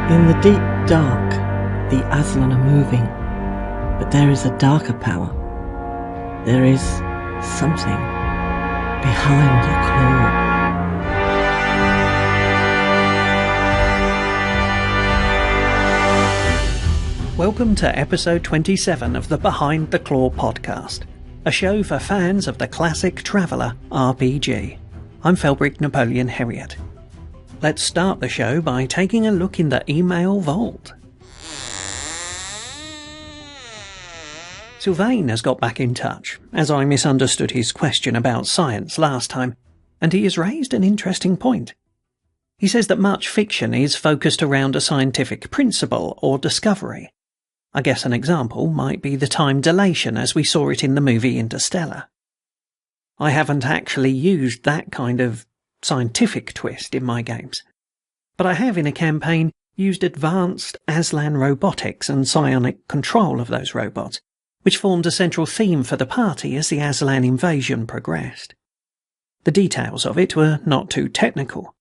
In the deep dark, the Aslan are moving, but there is a darker power. There is something behind the claw. Welcome to episode 27 of the Behind the Claw podcast, a show for fans of the classic Traveller RPG. I'm Felbrick Napoleon Herriot. Let's start the show by taking a look in the email vault. Sylvain has got back in touch, as I misunderstood his question about science last time, and he has raised an interesting point. He says that much fiction is focused around a scientific principle or discovery. I guess an example might be the time dilation as we saw it in the movie Interstellar. I haven't actually used that kind of scientific twist in my games, but I have in a campaign used advanced Aslan robotics and psionic control of those robots, which formed a central theme for the party as the Aslan invasion progressed. The details of it were not too technical,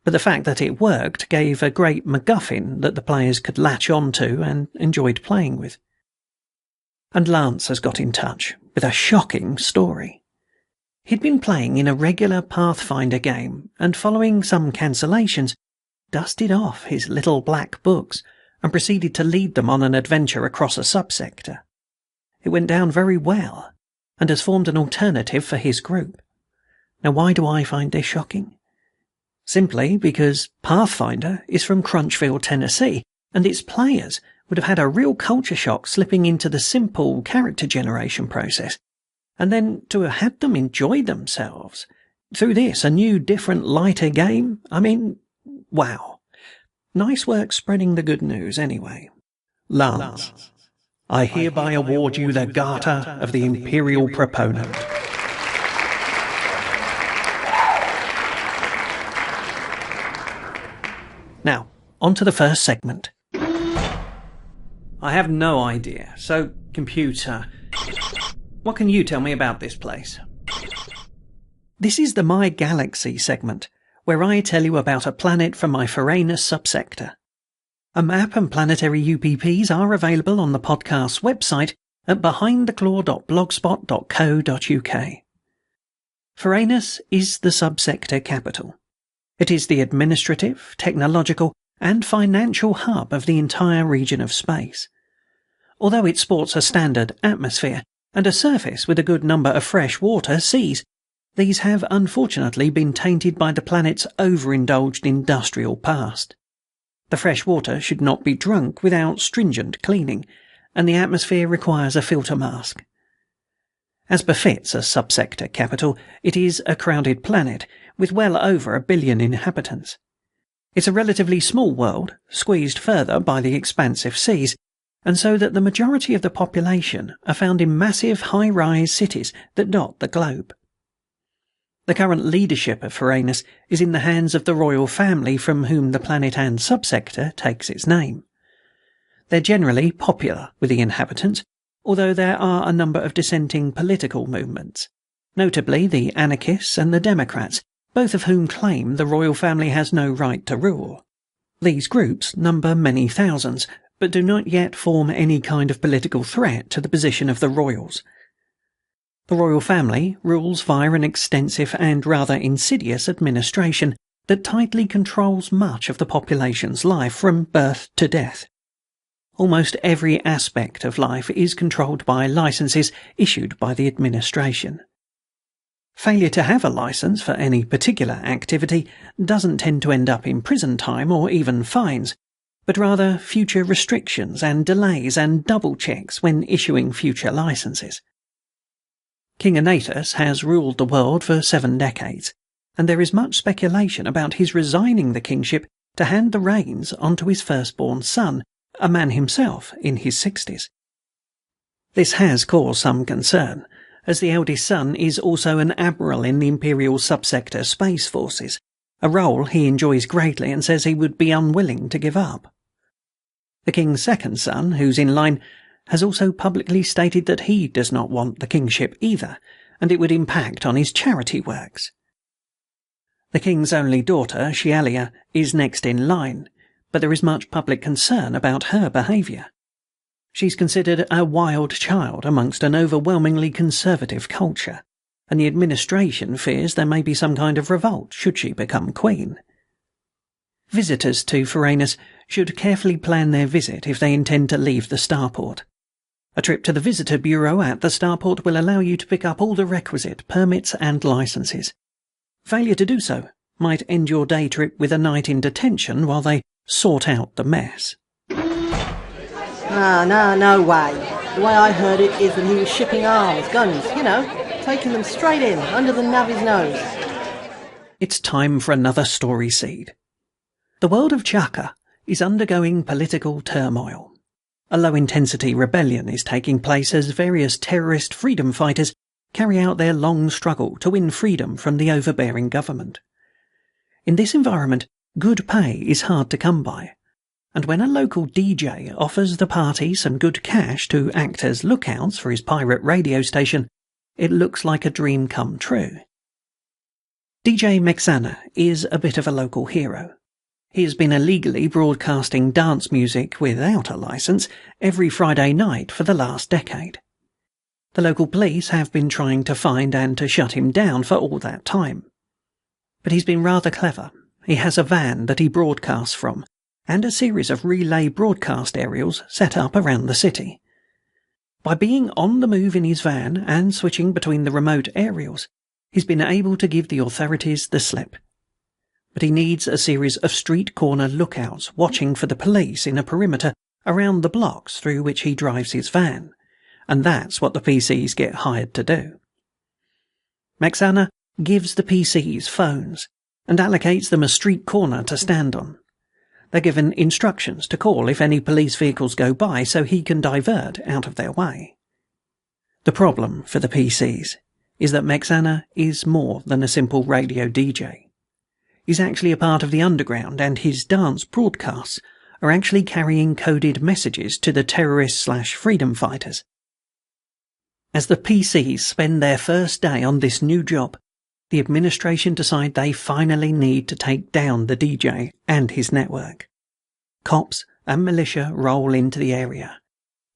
but the fact that it worked gave a great MacGuffin that the players could latch onto and enjoyed playing with. And Lance has got in touch with a shocking story. He'd been playing in a regular Pathfinder game and, following some cancellations, dusted off his little black books and proceeded to lead them on an adventure across a subsector. It went down very well and has formed an alternative for his group. Now, why do I find this shocking? Simply because Pathfinder is from Crunchville, Tennessee, and its players would have had a real culture shock slipping into the simple character generation process, and then to have had them enjoy themselves through this, a new, different, lighter game. I mean, wow. Nice work spreading the good news anyway. Lance, I hereby award you the Garter of the Imperial Proponent. Now, on to the first segment. I have no idea, so computer, what can you tell me about this place? This is the My Galaxy segment, where I tell you about a planet from my Foranus subsector. A map and planetary UPPs are available on the podcast's website at behindtheclaw.blogspot.co.uk. Foranus is the subsector capital. It is the administrative, technological, and financial hub of the entire region of space. Although it sports a standard atmosphere and a surface with a good number of fresh-water seas, these have unfortunately been tainted by the planet's overindulged industrial past. The fresh water should not be drunk without stringent cleaning, and the atmosphere requires a filter mask. As befits a subsector capital, it is a crowded planet with well over 1 billion inhabitants. It's a relatively small world, squeezed further by the expansive seas, and so that the majority of the population are found in massive high-rise cities that dot the globe. The current leadership of Foranus is in the hands of the royal family from whom the planet and subsector takes its name. They're generally popular with the inhabitants, although there are a number of dissenting political movements, notably the anarchists and the Democrats, both of whom claim the royal family has no right to rule. These groups number many thousands, but do not yet form any kind of political threat to the position of the royals. The royal family rules via an extensive and rather insidious administration that tightly controls much of the population's life from birth to death. Almost every aspect of life is controlled by licenses issued by the administration. Failure to have a license for any particular activity doesn't tend to end up in prison time or even fines, but rather future restrictions and delays and double checks when issuing future licenses. King Anatus has ruled the world for 7 decades, and there is much speculation about his resigning the kingship to hand the reins onto his firstborn son, a man himself in his 60s. This has caused some concern, as the eldest son is also an admiral in the Imperial Subsector Space Forces, a role he enjoys greatly and says he would be unwilling to give up. The king's second son, who's in line, has also publicly stated that he does not want the kingship either, and it would impact on his charity works. The king's only daughter, Shialia, is next in line, but there is much public concern about her behaviour. She's considered a wild child amongst an overwhelmingly conservative culture, and the administration fears there may be some kind of revolt should she become queen. Visitors to Varanus should carefully plan their visit if they intend to leave the starport. A trip to the visitor bureau at the starport will allow you to pick up all the requisite permits and licenses. Failure to do so might end your day trip with a night in detention while they sort out the mess. No way. The way I heard it is that he was shipping arms, guns, taking them straight in, under the navvy's nose. It's time for another story seed. The world of Chaka is undergoing political turmoil. A low-intensity rebellion is taking place as various terrorist freedom fighters carry out their long struggle to win freedom from the overbearing government. In this environment, good pay is hard to come by, and when a local DJ offers the party some good cash to act as lookouts for his pirate radio station, it looks like a dream come true. DJ Mexana is a bit of a local hero. He has been illegally broadcasting dance music without a license every Friday night for the last decade. The local police have been trying to find and to shut him down for all that time. But he's been rather clever. He has a van that he broadcasts from, and a series of relay broadcast aerials set up around the city. By being on the move in his van and switching between the remote aerials, he's been able to give the authorities the slip. But he needs a series of street corner lookouts watching for the police in a perimeter around the blocks through which he drives his van, and that's what the PCs get hired to do. Mexana gives the PCs phones and allocates them a street corner to stand on. They're given instructions to call if any police vehicles go by so he can divert out of their way. The problem for the PCs is that Mexana is more than a simple radio DJ. He's actually a part of the underground, and his dance broadcasts are actually carrying coded messages to the terrorists/freedom fighters. As the PCs spend their first day on this new job, the administration decide they finally need to take down the DJ and his network. Cops and militia roll into the area.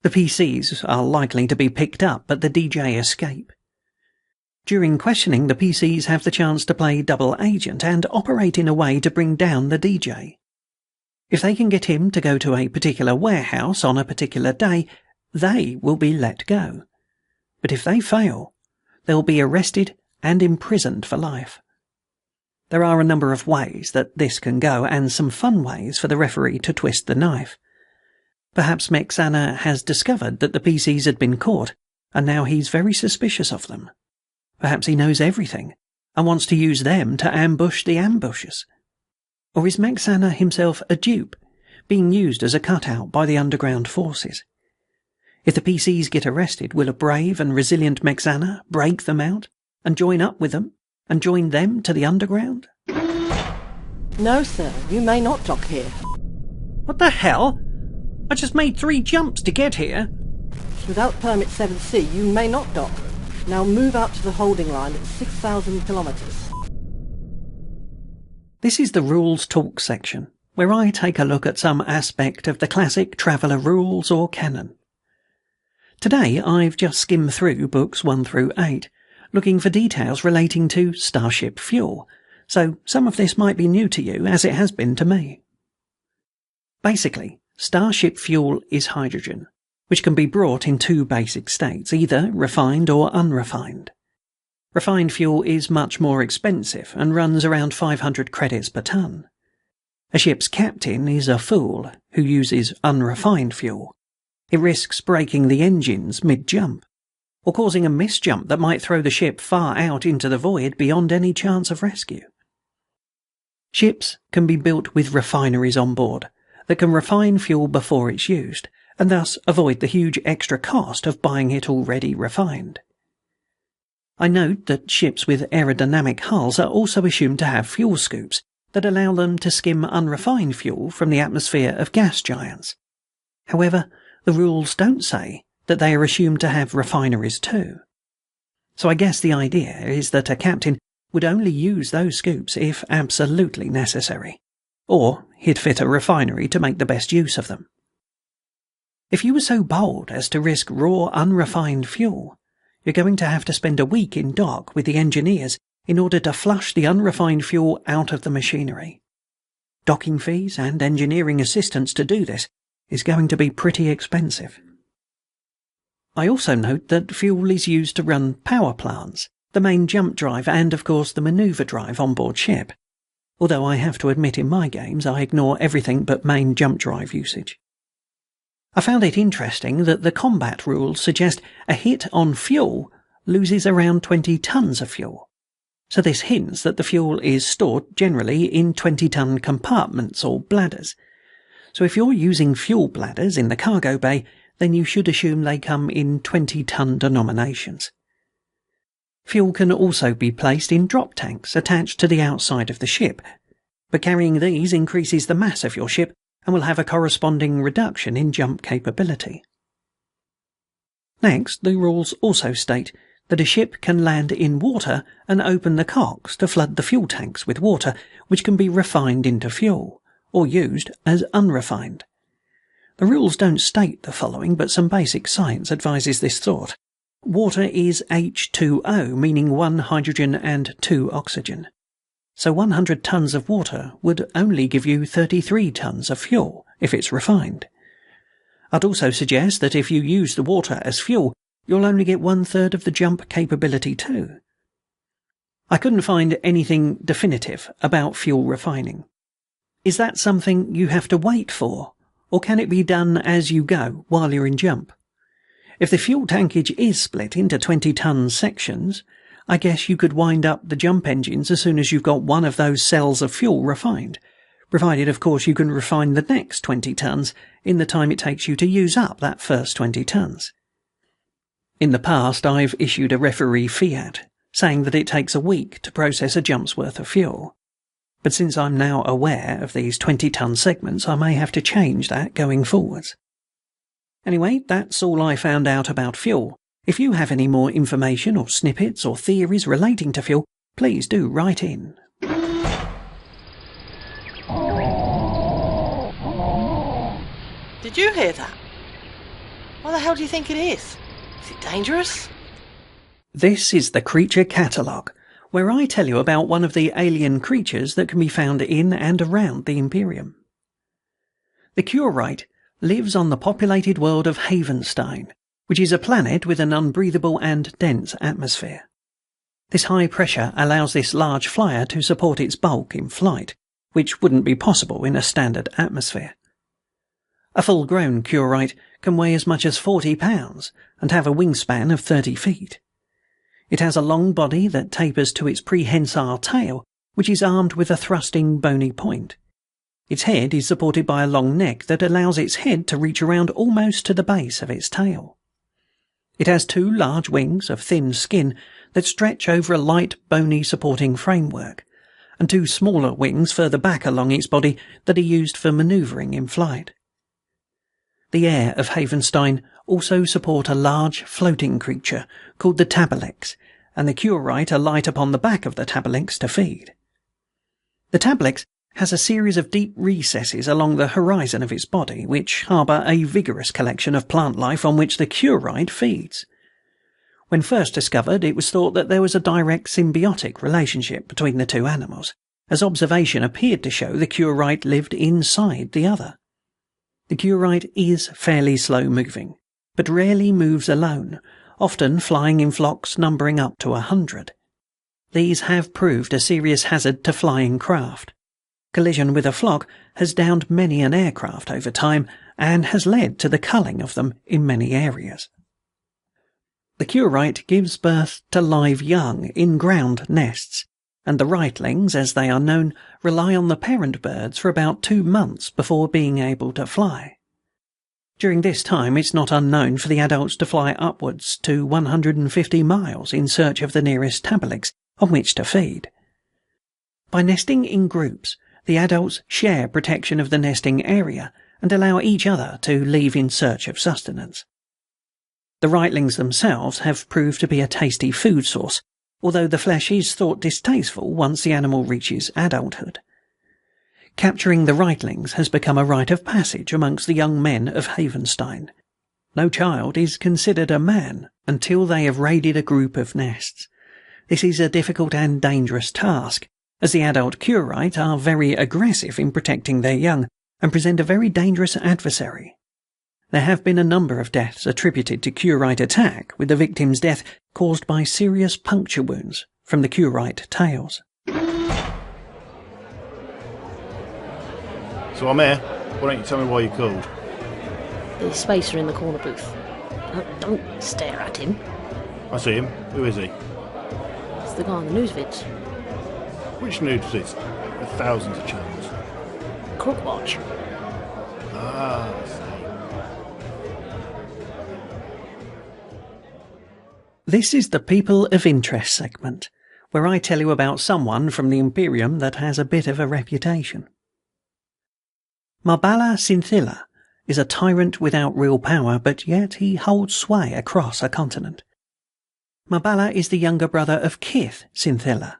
The PCs are likely to be picked up, but the DJ escape. During questioning, the PCs have the chance to play double agent and operate in a way to bring down the DJ. If they can get him to go to a particular warehouse on a particular day, they will be let go. But if they fail, they'll be arrested and imprisoned for life. There are a number of ways that this can go, and some fun ways for the referee to twist the knife. Perhaps Mexana has discovered that the PCs had been caught, and now he's very suspicious of them. Perhaps he knows everything, and wants to use them to ambush the ambushers. Or is Mexana himself a dupe, being used as a cutout by the underground forces? If the PCs get arrested, will a brave and resilient Mexana break them out, and join up with them, and join them to the underground? No, sir, you may not dock here. What the hell? I just made 3 jumps to get here. Without permit 7C, you may not dock. Now move out to the holding line at 6,000 kilometres. This is the Rules Talk section, where I take a look at some aspect of the classic Traveller rules or canon. Today I've just skimmed through books 1 through 8, looking for details relating to starship fuel, so some of this might be new to you, as it has been to me. Basically, starship fuel is hydrogen, which can be brought in 2 basic states, either refined or unrefined. Refined fuel is much more expensive and runs around 500 credits per ton. A ship's captain is a fool who uses unrefined fuel. It risks breaking the engines mid-jump, or causing a misjump that might throw the ship far out into the void beyond any chance of rescue. Ships can be built with refineries on board that can refine fuel before it's used, and thus avoid the huge extra cost of buying it already refined. I note that ships with aerodynamic hulls are also assumed to have fuel scoops that allow them to skim unrefined fuel from the atmosphere of gas giants. However, the rules don't say that they are assumed to have refineries too. So I guess the idea is that a captain would only use those scoops if absolutely necessary, or he'd fit a refinery to make the best use of them. If you were so bold as to risk raw, unrefined fuel, you're going to have to spend a week in dock with the engineers in order to flush the unrefined fuel out of the machinery. Docking fees and engineering assistance to do this is going to be pretty expensive. I also note that fuel is used to run power plants, the main jump drive and, of course, the maneuver drive on board ship, although I have to admit in my games I ignore everything but main jump drive usage. I found it interesting that the combat rules suggest a hit on fuel loses around 20 tons of fuel, so this hints that the fuel is stored generally in 20-ton compartments or bladders. So if you're using fuel bladders in the cargo bay, then you should assume they come in 20-ton denominations. Fuel can also be placed in drop tanks attached to the outside of the ship, but carrying these increases the mass of your ship and will have a corresponding reduction in jump capability. Next, the rules also state that a ship can land in water and open the cocks to flood the fuel tanks with water, which can be refined into fuel, or used as unrefined. The rules don't state the following, but some basic science advises this thought. Water is H2O, meaning 1 hydrogen and 2 oxygen. So 100 tons of water would only give you 33 tons of fuel if it's refined. I'd also suggest that if you use the water as fuel, you'll only get 1/3 of the jump capability too. I couldn't find anything definitive about fuel refining. Is that something you have to wait for, or can it be done as you go while you're in jump? If the fuel tankage is split into 20-ton sections, I guess you could wind up the jump engines as soon as you've got one of those cells of fuel refined, provided, of course, you can refine the next 20 tons in the time it takes you to use up that first 20 tons. In the past, I've issued a referee fiat, saying that it takes a week to process a jump's worth of fuel. But since I'm now aware of these 20-ton segments, I may have to change that going forwards. Anyway, that's all I found out about fuel. If you have any more information or snippets or theories relating to fuel, please do write in. Did you hear that? What the hell do you think it is? Is it dangerous? This is the Creature Catalogue, where I tell you about one of the alien creatures that can be found in and around the Imperium. The Curite lives on the populated world of Havenstein, which is a planet with an unbreathable and dense atmosphere. This high pressure allows this large flyer to support its bulk in flight, which wouldn't be possible in a standard atmosphere. A full-grown Curite can weigh as much as 40 pounds and have a wingspan of 30 feet. It has a long body that tapers to its prehensile tail, which is armed with a thrusting bony point. Its head is supported by a long neck that allows its head to reach around almost to the base of its tail. It has 2 large wings of thin skin that stretch over a light, bony supporting framework, and 2 smaller wings further back along its body that are used for manoeuvring in flight. The air of Havenstein also support a large floating creature called the Tabalix, and the Curite alight upon the back of the Tabalix to feed. The Tabalix has a series of deep recesses along the horizon of its body, which harbour a vigorous collection of plant life on which the Curite feeds. When first discovered, it was thought that there was a direct symbiotic relationship between the 2 animals, as observation appeared to show the Curite lived inside the other. The Curite is fairly slow-moving, but rarely moves alone, often flying in flocks numbering up to 100. These have proved a serious hazard to flying craft. Collision with a flock has downed many an aircraft over time and has led to the culling of them in many areas. The Curite gives birth to live young in ground nests, and the Reitlings, as they are known, rely on the parent birds for about 2 months before being able to fly. During this time, it's not unknown for the adults to fly upwards to 150 miles in search of the nearest Tabalix on which to feed. By nesting in groups, the adults share protection of the nesting area and allow each other to leave in search of sustenance. The Reitlings themselves have proved to be a tasty food source, although the flesh is thought distasteful once the animal reaches adulthood. capturing the Reitlings has become a rite of passage amongst the young men of Havenstein. No child is considered a man until they have raided a group of nests. This is a difficult and dangerous task, as the adult Curite are very aggressive in protecting their young and present a very dangerous adversary. There have been a number of deaths attributed to Curite attack, with the victim's death caused by serious puncture wounds from the Curite tails. So I'm here. Why don't you tell me why you called? The spacer in the corner booth. Don't stare at him. I see him. Who is he? It's the guy on the news vids. Which nudes is? With thousands of channels. Crookwatch. Ah, I see. This is the People of Interest segment, where I tell you about someone from the Imperium that has a bit of a reputation. Marbala Synthilla is a tyrant without real power, but yet he holds sway across a continent. Marbala is the younger brother of Kith Synthilla,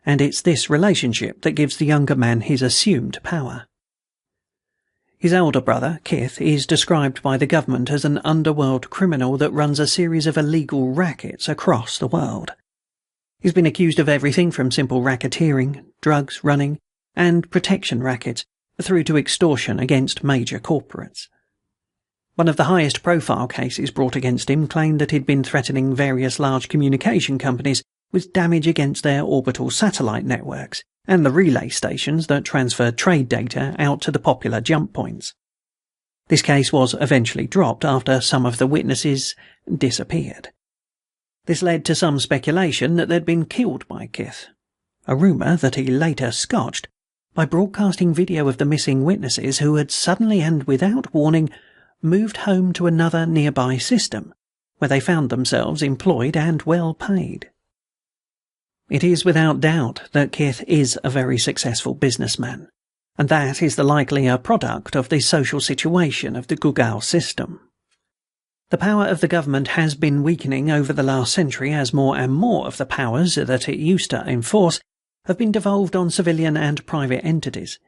and it's this relationship that gives the younger man his assumed power. His elder brother, Kith, is described by the government as an underworld criminal that runs a series of illegal rackets across the world. He's been accused of everything from simple racketeering, drugs running, and protection rackets, through to extortion against major corporates. One of the highest profile cases brought against him claimed that he'd been threatening various large communication companies with damage against their orbital satellite networks and the relay stations that transferred trade data out to the popular jump points. This case was eventually dropped after some of the witnesses disappeared. This led to some speculation that they'd been killed by Kith, a rumour that he later scotched by broadcasting video of the missing witnesses who had suddenly and without warning moved home to another nearby system, where they found themselves employed and well paid. It is without doubt that Kith is a very successful businessman, and that is the likelier product of the social situation of the Gugal system. The power of the government has been weakening over the last century as more and more of the powers that it used to enforce have been devolved on civilian and private entities.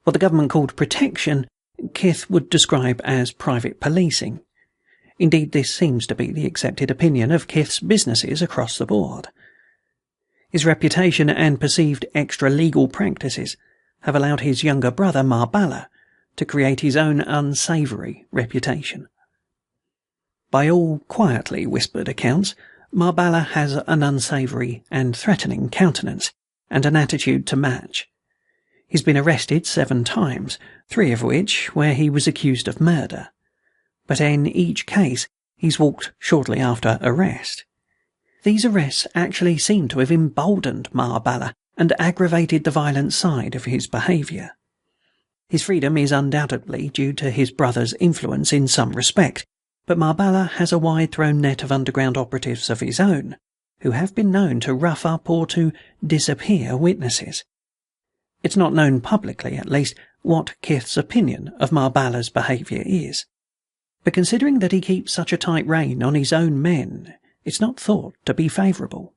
What the government called protection, Kith would describe as private policing. Indeed, this seems to be the accepted opinion of Kith's businesses across the board. His reputation and perceived extra-legal practices have allowed his younger brother Marbala to create his own unsavoury reputation. By all quietly whispered accounts, Marbala has an unsavoury and threatening countenance, and an attitude to match. He's been arrested 7 times, 3 of which where he was accused of murder. But in each case, he's walked shortly after arrest. These arrests actually seem to have emboldened Marbala and aggravated the violent side of his behaviour. His freedom is undoubtedly due to his brother's influence in some respect, but Marbala has a wide-thrown net of underground operatives of his own, who have been known to rough up or to disappear witnesses. It's not known publicly, at least, what Kith's opinion of Marbala's behaviour is, but considering that he keeps such a tight rein on his own men, it's not thought to be favourable.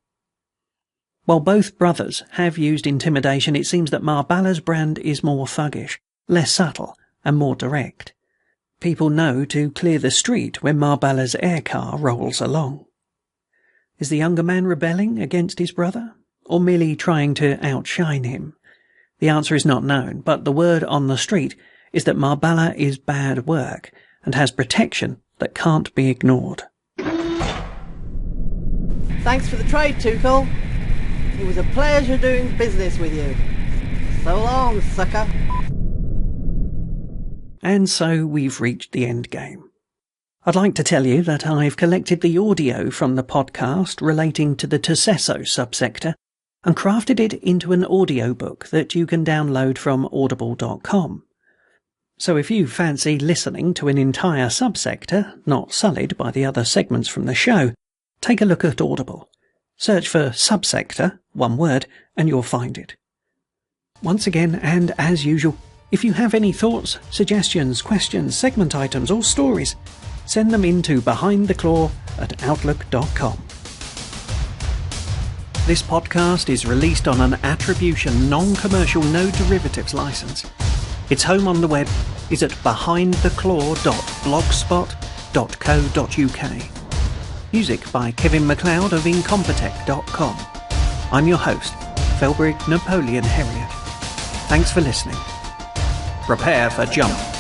While both brothers have used intimidation, it seems that Marbala's brand is more thuggish, less subtle, and more direct. People know to clear the street when Marbala's air car rolls along. Is the younger man rebelling against his brother, or merely trying to outshine him? The answer is not known, but the word on the street is that Marbala is bad work and has protection that can't be ignored. Thanks for the trade, Tuchel. It was a pleasure doing business with you. So long, sucker. And so we've reached the end game. I'd like to tell you that I've collected the audio from the podcast relating to the Tercesso subsector and crafted it into an audiobook that you can download from audible.com. So if you fancy listening to an entire subsector, not sullied by the other segments from the show, take a look at Audible. Search for subsector, one word, and you'll find it. Once again, and as usual, if you have any thoughts, suggestions, questions, segment items, or stories, send them in to behindtheclaw@outlook.com. This podcast is released on an attribution non-commercial no derivatives license. Its home on the web is at behindtheclaw.blogspot.co.uk. Music by Kevin MacLeod of Incompetech.com. I'm your host, Felbrigg Napoleon Herriot. Thanks for listening. Prepare for jump.